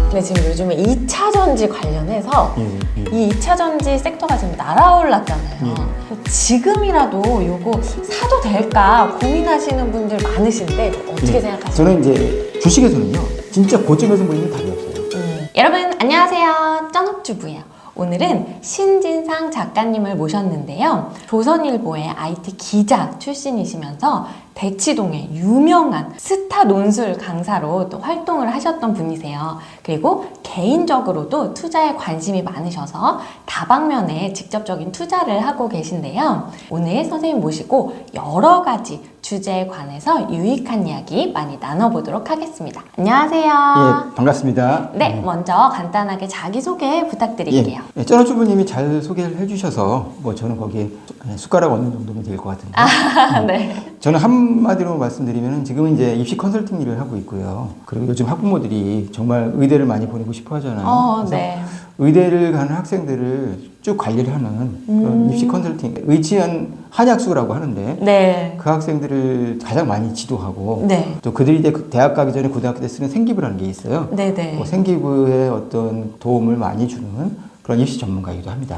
근데 지금 요즘에 2차 전지 관련해서 이 2차 전지 섹터가 지금 날아올랐잖아요. 지금이라도 요거 사도 될까 고민하시는 분들 많으신데 어떻게 생각하세요? 저는 이제 주식에서는요, 진짜 고점에서 보이는 답이 없어요. 여러분 안녕하세요. 쩐업주부예요. 오늘은 신진상 작가님을 모셨는데요. 조선일보의 IT 기자 출신이시면서 대치동의 유명한 스타 논술 강사로 또 활동을 하셨던 분이세요. 그리고 개인적으로도 투자에 관심이 많으셔서 다방면에 직접적인 투자를 하고 계신데요. 오늘 선생님 모시고 여러 가지 주제에 관해서 유익한 이야기 많이 나눠보도록 하겠습니다. 안녕하세요. 예, 반갑습니다. 네, 먼저 간단하게 자기소개 부탁드릴게요. 예, 쩌너주부님이 잘 소개를 해주셔서 뭐 저는 거기에 숟가락 얹는 정도면 될 것 같은데. 네. 저는 한마디로 말씀드리면 지금은 이제 입시 컨설팅 일을 하고 있고요. 그리고 요즘 학부모들이 정말 의대를 많이 보내고 싶어 하잖아요. 네. 의대를 가는 학생들을 쭉 관리를 하는 그런 입시 컨설팅, 의치한 한약수라고 하는데 네. 그 학생들을 가장 많이 지도하고 네. 또 그들이 이제 대학 가기 전에 고등학교 때 쓰는 생기부라는 게 있어요. 네네. 그 생기부에 어떤 도움을 많이 주는 그런 입시 전문가이기도 합니다.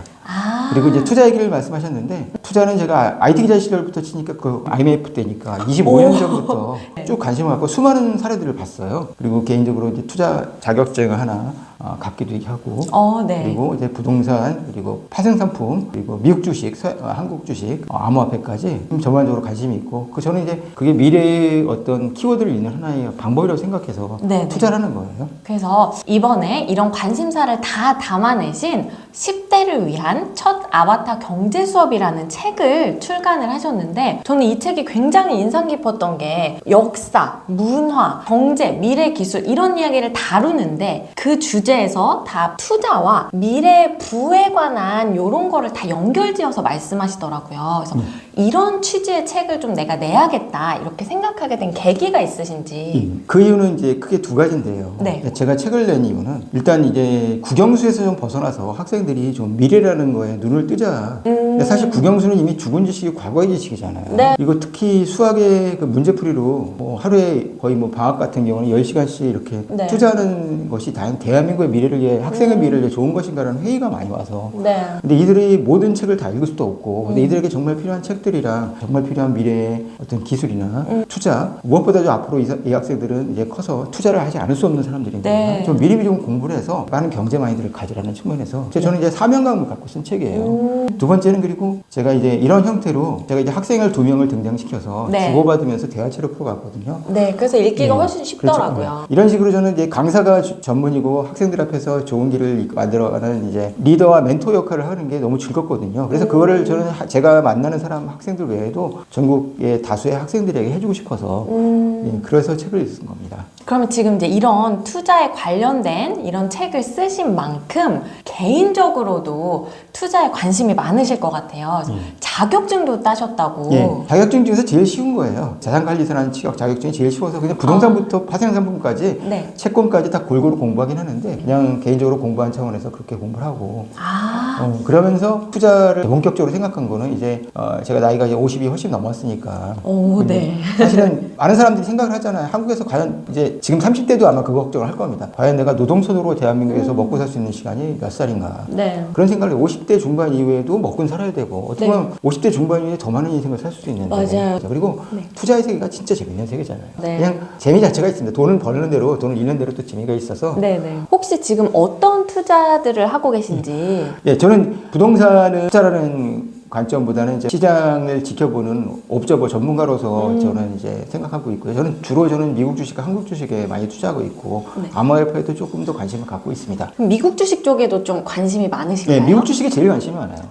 그리고 이제 투자 얘기를 말씀하셨는데 투자는 제가 IT 기자 시절부터 치니까 그 IMF 때니까 25년 전부터 쭉 관심을 갖고 수많은 사례들을 봤어요. 그리고 개인적으로 이제 투자 자격증을 하나 갖기도 하고 네. 그리고 이제 부동산 그리고 파생상품 그리고 미국 주식, 한국 주식, 암호화폐까지 전반적으로 관심이 있고 저는 이제 그게 미래의 어떤 키워드를 잇는 하나의 방법이라고 생각해서 네네. 투자를 하는 거예요. 그래서 이번에 이런 관심사를 다 담아내신 10대를 위한 첫 아바타 경제 수업이라는 책을 출간을 하셨는데 저는 이 책이 굉장히 인상 깊었던 게 역사, 문화, 경제, 미래 기술 이런 이야기를 다루는데 그 주제에서 다 투자와 미래 부에 관한 이런 거를 다 연결지어서 말씀하시더라고요. 그래서 이런 취지의 책을 좀 내가 내야겠다 이렇게 생각하게 된 계기가 있으신지. 그 이유는 이제 크게 두 가지인데요. 네. 제가 책을 낸 이유는 일단 이제 국영수에서 좀 벗어나서 학생들이 좀 미래라는 거에 눈을 뜨자. 근데 사실 국영수는 이미 죽은 지식이 과거의 지식이잖아요. 네. 이거 특히 수학의 그 문제풀이로 뭐 하루에 거의 뭐 방학 같은 경우는 10시간씩 이렇게 네. 투자하는 것이 대한민국의 미래를 위해 학생의 미래를 위해 좋은 것인가라는 회의가 많이 와서 네. 근데 이들이 모든 책을 다 읽을 수도 없고 근데 이들에게 정말 필요한 책들이랑 정말 필요한 미래의 어떤 기술이나 투자 무엇보다도 앞으로 이 학생들은 이제 커서 투자를 하지 않을 수 없는 사람들인데 네. 좀 미리미리 좀 공부를 해서 많은 경제 마인드를 가지라는 측면에서 저는 이제 사명감을 갖고 쓴 책이에요. 두 번째는 그리고 제가 이제 이런 형태로 제가 이제 학생을 2명을 등장시켜서 네. 주고받으면서 대화체로 풀어갔거든요. 네, 그래서 읽기가 훨씬 쉽더라고요. 그렇죠. 이런 식으로 저는 이제 강사가 전문이고 학생들 앞에서 좋은 길을 만들어가는 이제 리더와 멘토 역할을 하는 게 너무 즐겁거든요. 그래서 그거를 저는 제가 만나는 사람 학생들 외에도 전국의 다수의 학생들에게 해주고 싶어서 그래서 책을 쓴 겁니다. 그러면 지금 이제 이런 투자에 관련된 이런 책을 쓰신 만큼 개인적으로도 투자에 관심이 많으실 것 같아요. 자격증도 따셨다고. 예, 자격증 중에서 제일 쉬운 거예요. 자산관리사라는 자격증이 제일 쉬워서 그냥 부동산부터 파생상품까지 네. 채권까지 다 골고루 공부하긴 하는데 그냥 개인적으로 공부한 차원에서 그렇게 공부를 하고 그러면서 투자를 본격적으로 생각한 거는 이제 제가 나이가 이제 50이 훨씬 넘었으니까 네. 사실은 많은 사람들이 생각을 하잖아요. 한국에서 과연 이제 지금 30대도 아마 그 걱정을 할 겁니다. 과연 내가 노동소득으로 대한민국에서 먹고 살 수 있는 시간이 몇 살인가. 네. 그런 생각을 50대 중반 이후에도 먹고 살아야 되고 어떻게 보면 50대 중반 이후에 더 많은 인생을 살 수도 있는데 맞아요. 그리고 투자의 세계가 진짜 재밌는 세계잖아요. 네. 그냥 재미 자체가 있습니다. 돈을 버는 대로 돈을 잃는 대로 또 재미가 있어서 네네. 혹시 지금 어떤 투자들을 하고 계신지. 예, 저는 부동산을 투자라는 관점보다는 이제 시장을 지켜보는 옵저버 전문가로서 저는 이제 생각하고 있고요. 저는 미국 주식과 한국 주식에 많이 투자하고 있고 암호화폐에도 조금 더 관심을 갖고 있습니다. 그럼 미국 주식 쪽에도 좀 관심이 많으신가요? 네, 미국 주식에 제일 관심이 많아요. 네,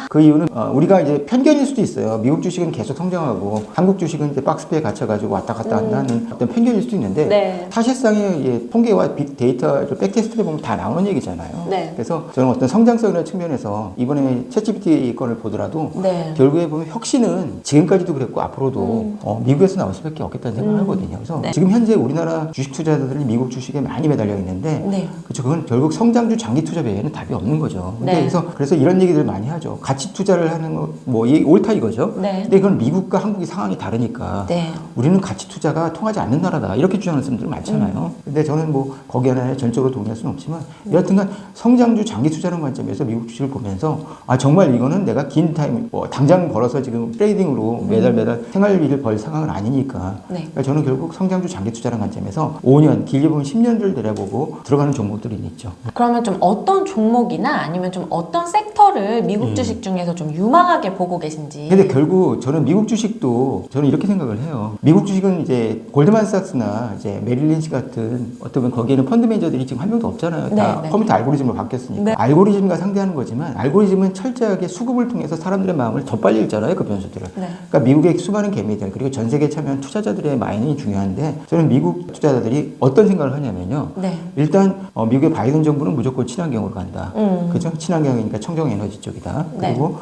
그 이유는 우리가 이제 편견일 수도 있어요. 미국 주식은 계속 성장하고 한국 주식은 이제 박스피에 갇혀가지고 왔다 갔다 한다는 어떤 편견일 수도 있는데 네. 사실상의 통계와 빅데이터 백테스트를 보면 다 나오는 얘기잖아요. 네. 그래서 저는 어떤 성장성이라는 측면에서 이번에 챗GPT 건을 보더라도 나오더라도 네. 결국에 보면 혁신은 지금까지도 그랬고 앞으로도 미국에서 나올 수밖에 없겠다는 생각을 하거든요. 그래서 네. 지금 현재 우리나라 주식 투자자들이 미국 주식에 많이 매달려 있는데 네. 그렇죠. 그건 결국 성장주 장기 투자 외에는 답이 없는 거죠. 근데 네. 그래서 이런 얘기들 많이 하죠. 가치 투자를 하는 거 뭐 옳다 이거죠. 네. 근데 이건 미국과 한국의 상황이 다르니까 네. 우리는 가치 투자가 통하지 않는 나라다 이렇게 주장하는 사람들 많잖아요. 근데 저는 뭐 거기에 하나에 전적으로 동의할 수는 없지만 여하튼간 성장주 장기 투자라는 관점에서 미국 주식을 보면서 아 정말 이거는 내가 긴 타임 뭐 당장 벌어서 지금 트레이딩으로 매달 생활비를 벌 상황은 아니니까 네. 그러니까 저는 결국 성장주 장기 투자라는 관점에서 5년 길게 보면 10년을 내려보고 들어가는 종목들이 있죠. 그러면 좀 어떤 종목이나 아니면 좀 어떤 섹터를 미국 주식 중에서 좀 유망하게 보고 계신지. 근데 결국 저는 미국 주식도 저는 이렇게 생각을 해요. 미국 주식은 이제 골드만삭스나 이제 메릴린치 같은 어떤 거기에는 펀드 매니저들이 지금 한 명도 없잖아요. 다 네. 컴퓨터 알고리즘으로 바뀌었으니까. 네. 알고리즘과 상대하는 거지만 알고리즘은 철저하게 수급을 통해서 사람들의 마음을 더 빨리 읽잖아요. 그 변수들을. 네. 그러니까 미국의 수많은 개미들 그리고 전 세계에 참여한 투자자들의 마인이 중요한데 저는 미국 투자자들이 어떤 생각을 하냐면요. 네. 일단 미국의 바이든 정부는 무조건 친환경으로 간다. 그죠? 친환경이니까 청정 에너지 쪽이다. 네. 그리고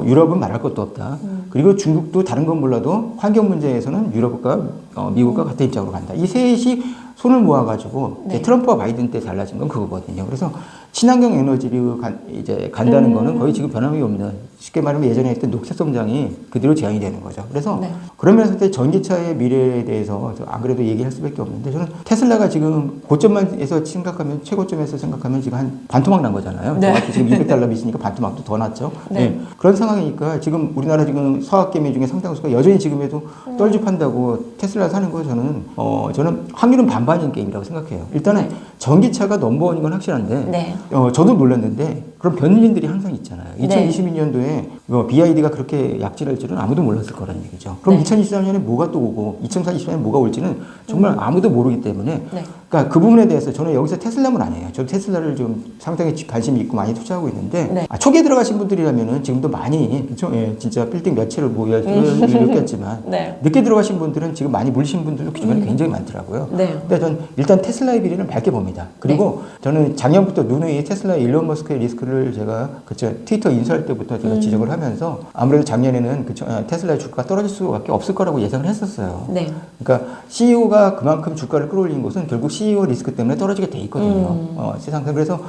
유럽은 말할 것도 없다. 그리고 중국도 다른 건 몰라도 환경 문제에서는 유럽과 미국과 같은 입장으로 간다. 이 셋이 손을 모아가지고 네. 트럼프와 바이든 때 달라진 건 그거거든요. 그래서 친환경 에너지로 이제 간다는 거는 거의 지금 변함이 없는 쉽게 말하면 예전에 했던 녹색 성장이 그대로 제한이 되는 거죠. 그래서 네. 그러면서 전기차의 미래에 대해서 안 그래도 얘기할 수밖에 없는데 저는 테슬라가 지금 고점에서 생각하면 최고점에서 생각하면 지금 한 반토막 난 거잖아요. 네. 정확히 지금 200달러 미치니까 반토막도 더 났죠. 네. 네. 그런 상황이니까 지금 우리나라 지금 서학개미 중에 상당수가 여전히 지금에도 떨집한다고 테슬라 사는 거 저는 확률은 반반인 게임이라고 생각해요. 일단은 전기차가 넘버원인 건 확실한데 네. 저도 놀랐는데 그런 변인들이 항상 있잖아요. 네. 2022년도에 BID가 그렇게 약진할 줄은 아무도 몰랐을 거라는 얘기죠. 그럼 네. 2023년에 뭐가 또 오고 2024년에 뭐가 올지는 정말 아무도 모르기 때문에 네. 그러니까 그 부분에 대해서 저는 여기서 테슬라만 아니에요. 저도 테슬라를 좀 상당히 관심이 있고 많이 투자하고 있는데 네. 초기에 들어가신 분들이라면은 지금도 많이 그렇죠? 예, 진짜 빌딩 몇 채를 모였겠지만 네. 늦게 들어가신 분들은 지금 많이 물리신 분들도 주변에 굉장히 많더라고요. 네. 근데 저는 일단 테슬라의 비리는 밝게 봅니다. 그리고 저는 작년부터 누누이 테슬라 일론 머스크의 리스크를 제가 그쵸 트위터 인수할 때부터 제가 지적을 하면서 아무래도 작년에는 그쵸 테슬라의 주가가 떨어질 수밖에 없을 거라고 예상을 했었어요. 네. 그러니까 CEO가 그만큼 주가를 끌어올린 것은 결국 CEO 리스크 때문에 떨어지게 돼 있거든요. 세상에서 그래서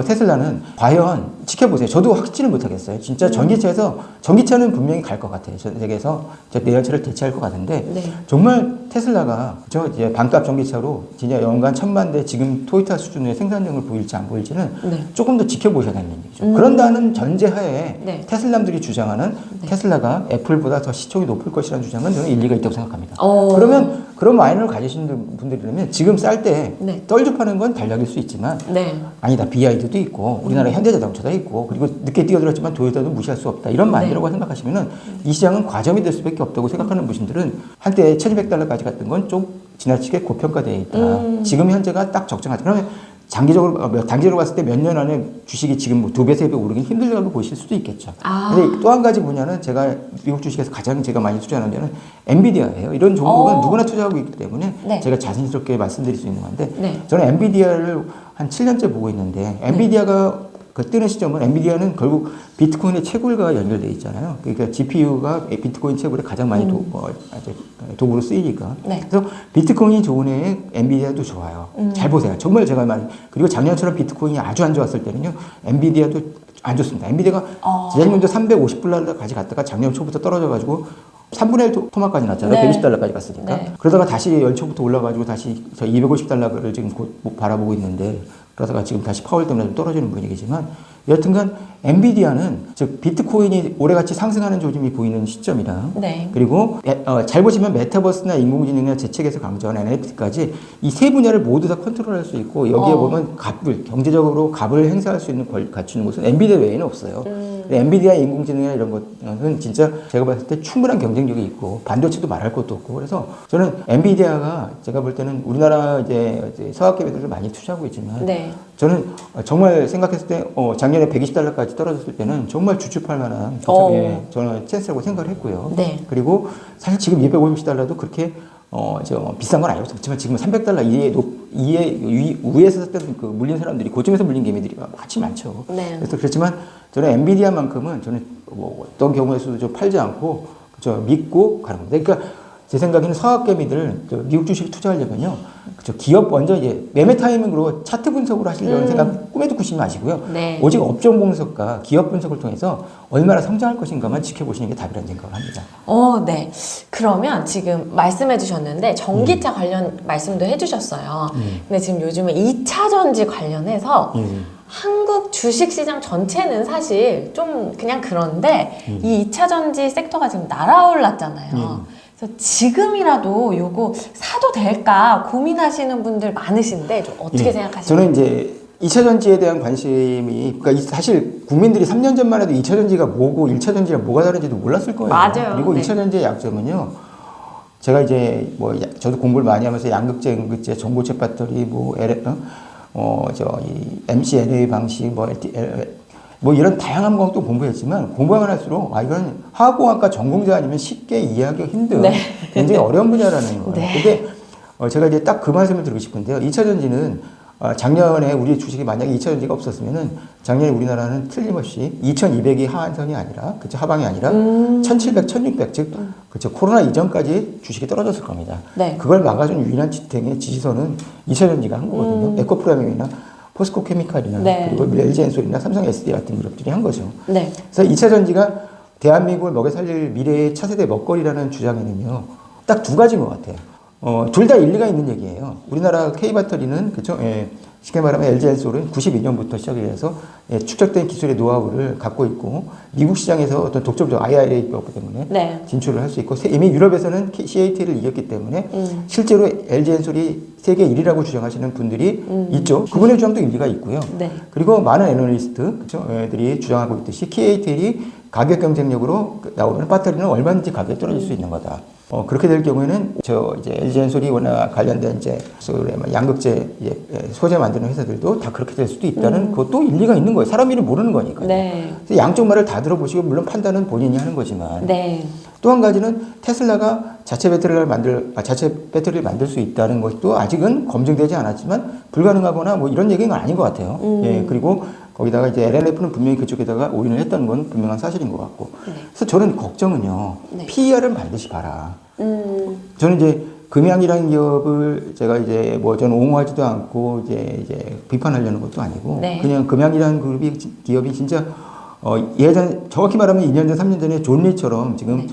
테슬라는 과연 지켜보세요. 저도 확신을 못 하겠어요. 진짜 전기차는 분명히 갈 것 같아요. 전 세계에서 내연차를 대체할 것 같은데 네. 정말 테슬라가 이제 반값 전기차로 진짜 연간 1000만 대 지금 토요타 수준의 생산량을 보일지 안 보일지는 네. 조금 더 지켜보셔야 되는 얘기죠. 그런다는 전제하에 네. 테슬라들이 주장하는 테슬라가 애플보다 더 시총이 높을 것이라는 주장은 저는 일리가 있다고 생각합니다. 어. 그런 마인드를 가지시는 분들이라면 지금 쌀 때 네. 떨줍하는 건 달력일 수 있지만 네. 아니다. BYD도 있고 우리나라 현대자동차도 있고 그리고 늦게 뛰어들었지만 도요타도 무시할 수 없다. 이런 마인드라고 생각하시면은 이 시장은 과점이 될 수밖에 없다고 생각하는 분들은 한때 1200달러까지 갔던 건 좀 지나치게 고평가되어 있다. 지금 현재가 딱 적정하다. 그러면 단기적으로 봤을 때 몇 년 안에 주식이 지금 뭐 2배, 3배 오르긴 힘들다고 보실 수도 있겠죠. 근데 또 한 가지 뭐냐면 제가 미국 주식에서 가장 제가 많이 투자하는 데는 엔비디아예요. 이런 종목은 누구나 투자하고 있기 때문에 네. 제가 자신스럽게 말씀드릴 수 있는 건데 네. 저는 엔비디아를 한 7년째 보고 있는데 엔비디아가 그 뜨는 시점은 엔비디아는 결국 비트코인의 채굴과 연결되어 있잖아요. 그러니까 GPU가 비트코인 채굴에 가장 많이 도구로 쓰이니까. 네. 그래서 비트코인이 좋은 애에 엔비디아도 좋아요. 잘 보세요. 정말 제가 그리고 작년처럼 비트코인이 아주 안 좋았을 때는요. 엔비디아도 안 좋습니다. 엔비디아가 지난년도 350달러까지 갔다가 작년 초부터 떨어져가지고 3분의 1 토막까지 났잖아요. 네. 120달러까지 갔으니까. 네. 그러다가 다시 연초부터 올라가지고 다시 저 250달러를 지금 바라보고 있는데 그러다가 지금 다시 파월 때문에 좀 떨어지는 분위기지만 여튼간 엔비디아는 즉 비트코인이 올해같이 상승하는 조짐이 보이는 시점이라 네. 그리고 잘 보시면 메타버스나 인공지능이나 재책에서 강조하는 NFT까지 이 세 분야를 모두 다 컨트롤할 수 있고 여기에 보면 경제적으로 값을 행사할 수 있는 갖추는 곳은 엔비디아 외에는 없어요. 엔비디아 인공지능이나 이런 것은 진짜 제가 봤을 때 충분한 경쟁력이 있고 반도체도 말할 것도 없고 그래서 저는 엔비디아가 제가 볼 때는 우리나라 이제 서학개미들을 많이 투자하고 있지만 네. 저는 정말 생각했을 때 작년에 120달러까지 떨어졌을 때는 정말 주춤할 만한 저는 찬스라고 생각을 했고요. 네. 그리고 사실 지금 250달러도 그렇게 비싼 건 아니었지만 지금 300달러 위에서 썼던 그 물린 사람들이 고점에서 물린 개미들이 많죠. 네. 그래서 그렇지만 저는 엔비디아만큼은 저는 뭐 어떤 경우에서도 좀 팔지 않고 그죠 믿고 가는 겁니다. 그러니까 제 생각에는 서학 개미들 미국 주식 투자하려면요, 그죠 기업 먼저 이제 매매 타이밍으로 차트 분석으로 하시려는 생각 꿈에도 꾸시지 마시고요. 네. 오직 업종 분석과 기업 분석을 통해서 얼마나 성장할 것인가만 지켜보시는 게 답이라는 생각을 합니다. 네. 그러면 지금 말씀해 주셨는데 전기차 관련 말씀도 해 주셨어요. 근데 지금 요즘에 2차 전지 관련해서 한국 주식시장 전체는 사실 좀 그냥 그런데 이 2차 전지 섹터가 지금 날아올랐잖아요. 그래서 지금이라도 요거 사도 될까 고민하시는 분들 많으신데 좀 어떻게 생각하시나요? 저는 이제 2차 전지에 대한 관심이, 그러니까 사실 국민들이 3년 전만 해도 2차 전지가 뭐고 1차 전지랑 뭐가 다른지도 몰랐을 거예요. 맞아요. 그리고 네. 2차 전지의 약점은요, 제가 이제 뭐 저도 공부를 많이 하면서 양극재, 음극재, 전고체 배터리, 이 MCLA 방식, 뭐 이런 다양한 것도 공부했지만 공부하면 할수록 이건 화학공학과 전공자 아니면 쉽게 이해하기가 힘든 네. 굉장히 어려운 분야라는 거예요. 네. 근데 제가 이제 딱 그 말씀을 드리고 싶은데요. 2차 전지는 작년에 우리 주식이 만약에 2차 전지가 없었으면은 작년에 우리나라는 틀림없이 2200이 하한선이 아니라, 그쵸, 하방이 아니라 1700, 1600, 즉, 그쵸, 코로나 이전까지 주식이 떨어졌을 겁니다. 네. 그걸 막아준 유일한 지탱의 지지선은 2차 전지가 한 거거든요. 에코프로그램이나 포스코 케미칼이나 네. 그리고 LG엔솔이나 삼성 SD 같은 기업들이 한 거죠. 네. 그래서 2차 전지가 대한민국을 먹여 살릴 미래의 차세대 먹거리라는 주장에는요, 딱 두 가지인 것 같아요. 둘 다 일리가 있는 얘기예요. 우리나라 K배터리는, 그쵸? 예, 쉽게 말하면 LG엔솔은 92년부터 시작해서 축적된 기술의 노하우를 갖고 있고, 미국 시장에서 어떤 독점적 IRA 있기 때문에 네. 진출을 할 수 있고, 이미 유럽에서는 CAT를 이겼기 때문에 실제로 LG엔솔이 세계 1위라고 주장하시는 분들이 있죠. 그분의 주장도 일리가 있고요. 네. 그리고 많은 애널리스트, 그쵸? 들이 주장하고 있듯이 KATL이 가격 경쟁력으로 나오면 배터리는 얼마든지 가격이 떨어질 수 있는 거다. 그렇게 될 경우에는 이제 LG엔솔이 워낙 관련된 이제 양극재 소재 만드는 회사들도 다 그렇게 될 수도 있다는 그것도 일리가 있는 거예요. 사람 일을 모르는 거니까요. 네. 그래서 양쪽 말을 다 들어보시고 물론 판단은 본인이 하는 거지만 네. 또 한 가지는 테슬라가 자체 배터리를 만들 수 있다는 것도 아직은 검증되지 않았지만 불가능하거나 뭐 이런 얘기는 아닌 것 같아요. 예, 그리고 거기다가 이제 LNF는 분명히 그쪽에다가 올인을 했다는 건 분명한 사실인 것 같고. 네. 그래서 저는 걱정은요, 네. PER은 반드시 봐라. 저는 이제 금양이라는 기업을 제가 이제 뭐 저는 옹호하지도 않고 이제 비판하려는 것도 아니고 네. 그냥 금양이라는 기업이 진짜 예전 정확히 말하면 2년 전, 3년 전에 존 리처럼 지금 네.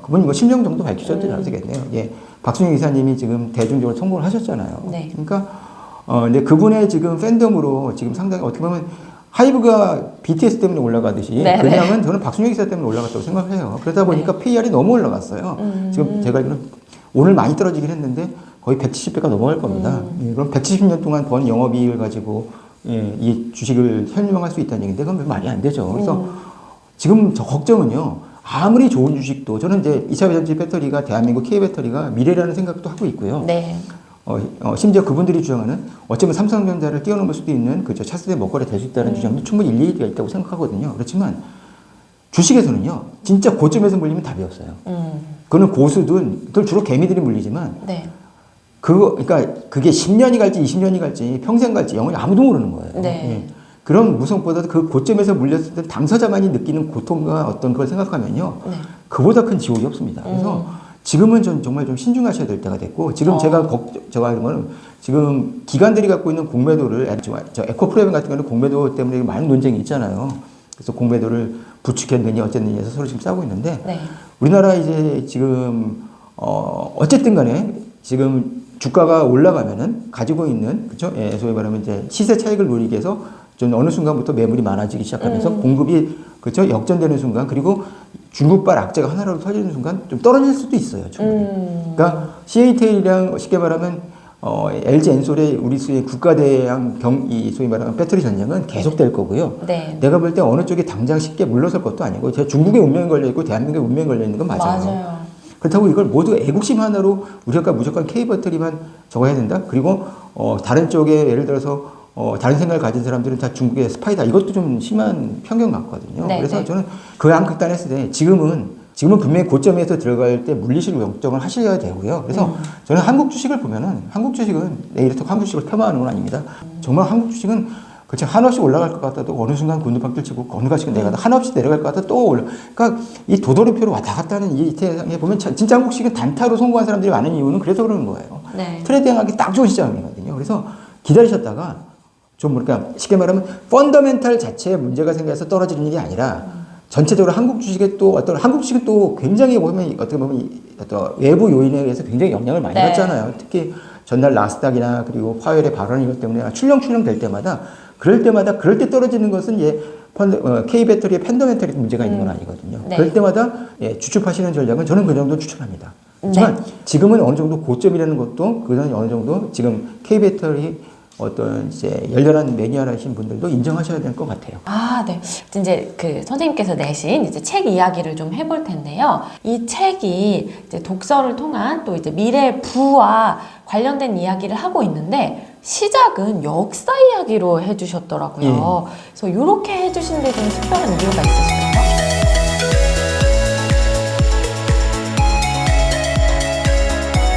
그분이 뭐 실명 정도 밝히셨더라도 되겠네요. 예, 박순영 이사님이 지금 대중적으로 성공을 하셨잖아요. 네. 그러니까 근데 그분의 지금 팬덤으로 지금 상당히 어떻게 보면 하이브가 BTS 때문에 올라가듯이 네, 그냥은 저는 박순영 기사 때문에 올라갔다고 생각을 해요. 그러다 보니까 PER이 너무 올라갔어요. 지금 제가 알기로는 오늘 많이 떨어지긴 했는데 거의 170배가 넘어갈 겁니다. 예, 그럼 170년 동안 번 영업이익을 가지고 이 주식을 현명할 수 있다는 얘기인데 그건 말이 안 되죠. 그래서 지금 저 걱정은요. 아무리 좋은 주식도 저는 이제 2차 전지 배터리가 대한민국 K배터리가 미래라는 생각도 하고 있고요. 네. 심지어 그분들이 주장하는 어쩌면 삼성전자를 뛰어넘을 수도 있는 그저 차세대 먹거리 될 수 있다는 주장도 충분히 일리가 있다고 생각하거든요. 그렇지만 주식에서는요, 진짜 고점에서 물리면 답이 없어요. 그거는 고수든, 주로 개미들이 물리지만, 네. 그러니까 그게 10년이 갈지 20년이 갈지 평생 갈지 영원히 아무도 모르는 거예요. 네. 예. 그런 무성보다도 그 고점에서 물렸을 때 당사자만이 느끼는 고통과 어떤 걸 생각하면요, 네. 그보다 큰 지옥이 없습니다. 그래서 지금은 정말 좀 신중하셔야 될 때가 됐고, 지금 제가 하는 거는 지금 기관들이 갖고 있는 공매도를, 에코프로그램 같은 경우는 공매도 때문에 많은 논쟁이 있잖아요. 그래서 공매도를 부축했느니 어쨌느니 해서 서로 지금 싸우고 있는데, 네. 우리나라 이제 지금, 어쨌든 간에 지금 주가가 올라가면은 가지고 있는, 그쵸? 예, 소위 말하면 이제 시세 차익을 노리기 위해서 좀 어느 순간부터 매물이 많아지기 시작하면서 공급이, 그쵸? 역전되는 순간, 그리고 중국발 악재가 하나라도 터지는 순간 좀 떨어질 수도 있어요, 충분히. 그러니까 CATL이랑 쉽게 말하면 LG엔솔의 우리 수의 국가대항 이 소위 말하면 배터리 전쟁은 계속될 거고요. 네. 내가 볼 때 어느 쪽이 당장 쉽게 물러설 것도 아니고, 제가 중국의 운명이 걸려 있고 대한민국의 운명이 걸려 있는 건 맞아요. 맞아요. 그렇다고 이걸 모두 애국심 하나로 우리가 무조건 K 배터리만 저거 해야 된다. 그리고 다른 쪽에 예를 들어서 다른 생각을 가진 사람들은 다 중국의 스파이다. 이것도 좀 심한 편견 같거든요. 네, 그래서 네. 저는 그 양극단 했을 때 지금은 지금은 분명히 고점에서 들어갈 때 물리식 영점을 하셔야 되고요. 그래서 저는 한국 주식을 보면은 한국 주식은 내일부터 한국 주식을 폄하하는 건 아닙니다. 정말 한국 주식은 그렇지 한없이 올라갈 것 같아도 어느 순간 곤두박질 치고 어느 가시가 내려가다 한없이 내려갈 것 같아 또 올라. 그러니까 이 도돌이표로 왔다 갔다 하는 이 세상에 보면 진짜 한국 주식은 단타로 성공한 사람들이 많은 이유는 그래서 그러는 거예요. 네. 트레이딩하기 딱 좋은 시장이거든요. 그래서 기다리셨다가 좀 뭐랄까 쉽게 말하면 펀더멘탈 자체에 문제가 생겨서 떨어지는 일이 아니라 전체적으로 한국 주식에 또 어떤 한국 주식은 또 굉장히 보면 어떻게 보면 어떤 외부 요인에 의해서 굉장히 영향을 많이 네. 받잖아요. 특히 전날 나스닥이나 그리고 파웰의 발언 이것 때문에 출렁출렁 될 때마다 그럴 때 떨어지는 것은 K배터리의 펀더멘털이 문제가 있는 건 아니거든요. 네. 그럴 때마다 주축하시는 전략은 저는 그 정도 추천합니다. 하지만 지금은 어느 정도 고점이라는 것도 그건 어느 정도 지금 K배터리 어떤 이제 열렬한 매니아라신 분들도 인정하셔야 될 것 같아요. 아, 네. 이제 그 선생님께서 내신 이제 책 이야기를 좀 해볼 텐데요. 이 책이 이제 독서를 통한 또 이제 미래 부와 관련된 이야기를 하고 있는데 시작은 역사 이야기로 해주셨더라고요. 그래서 이렇게 해주신 데 좀 특별한 이유가 있으실까요?